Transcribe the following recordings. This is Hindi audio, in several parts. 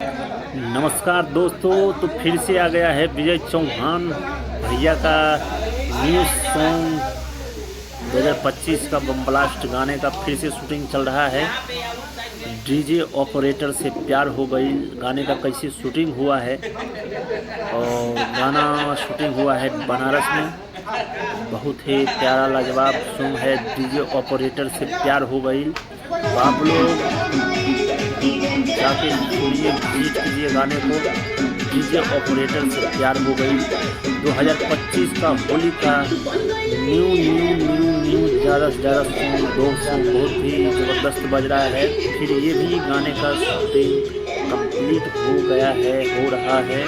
नमस्कार दोस्तों, तो फिर से आ गया है विजय चौहान भैया का न्यू सॉन्ग 2025 का बम ब्लास्ट गाने का फिर से शूटिंग चल रहा है। डीजे ऑपरेटर से प्यार हो गई गाने का कैसे शूटिंग हुआ है, और गाना शूटिंग हुआ है बनारस में। बहुत ही प्यारा लाजवाब सॉन्ग है, डीजे ऑपरेटर से प्यार हो गई। तो आप लोग जाके सुनिए, विजिट कीजिए गाने को। डीजे ऑपरेटर से प्यार हो गई 2025 का होली का न्यू न्यू न्यू न्यू ज़्यादा से ज़्यादा सॉन्ग, दो सॉन्ग बहुत ही ज़बरदस्त बज रहा है। फिर ये भी गाने का शूटिंग कंप्लीट हो गया है, हो रहा है।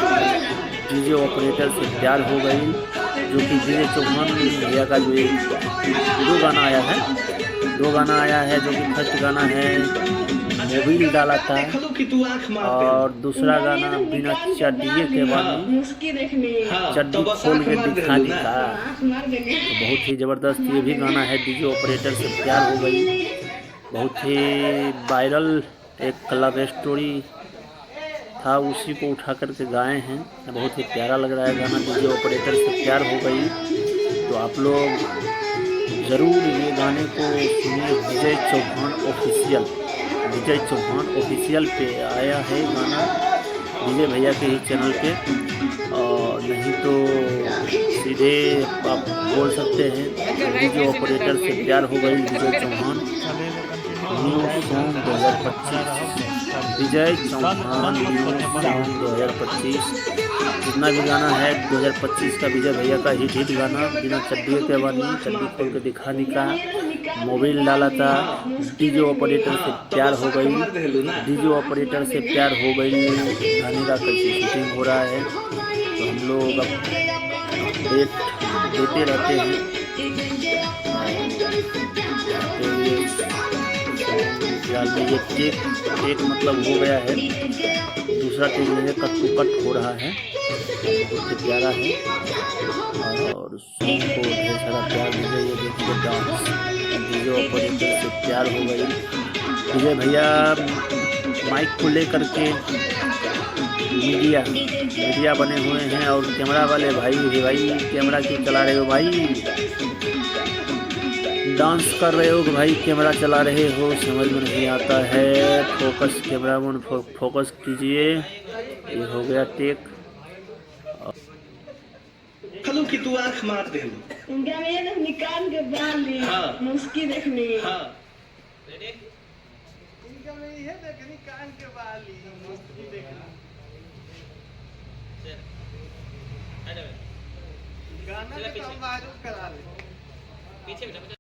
डीजे ऑपरेटर से प्यार हो गई, जो कि विजय चौहान भैया का जो दो गाना आया है, जो कि फर्स्ट गाना है मोबिल डाला था, और दूसरा गाना बिना चड्डिए के बानी चड्डी खोल के दिखा दिखा। तो बहुत ही ज़बरदस्त ये भी गाना है, डीजे ऑपरेटर से प्यार हो गई। बहुत ही वायरल एक लव स्टोरी था, उसी को उठा करके गाए हैं। बहुत ही प्यारा लग रहा है गाना, डीजे ऑपरेटर से प्यार हो गई। तो आप लोग ज़रूर ये गाने को सुनिए। विजय चौहान ऑफिशियल पे आया है गाना, विजय भैया के ही चैनल पे। और नहीं तो सीधे आप बोल सकते हैं डीजे ऑपरेटर से प्यार हो गई विजय चौहान न्यू सॉन्ग 2025। विजय चौहान न्यू सॉन्ग 2025 जितना भी गाना है 2025 का विजय भैया का हिट गाना, बिना चड्डी के बानी चड्डी खोल के दिखा निका, मोबाइल डाला था, डीजे ऑपरेटर से प्यार हो गई। डीजे ऑपरेटर से प्यार हो गई गाने का कैसे शूटिंग हो रहा है, तो हम लोग अपडेट देते रहते हैं। तो ये टेक मतलब हो गया है, दूसरा टेक जो है कट टू कट हो रहा है। बहुत ही प्यारा है, और सॉन्ग को ढेर सारा प्यार दीजिए। ये देखिए डांस, डीजे ऑपरेटर से प्यार हो गई। विजय भैया माइक को लेकर के मीडिया बने हुए हैं, और कैमरा वाले भाई कैमरा क्यों चला रहे हो भाई, डांस कर रहे हो भाई, कैमरा चला रहे हो, समझ में नहीं आता है। फोकस कैमरामैन फोकस कीजिए। ये हो गया टेक। खलू की तू आंख मार दे निकाल के बाली मुस्की देखनी। हाँ रेडी इनका में है देखनी कान के बाली मुस्की देखनी। गाना तो हम बाजू करा ले पीछे बेटा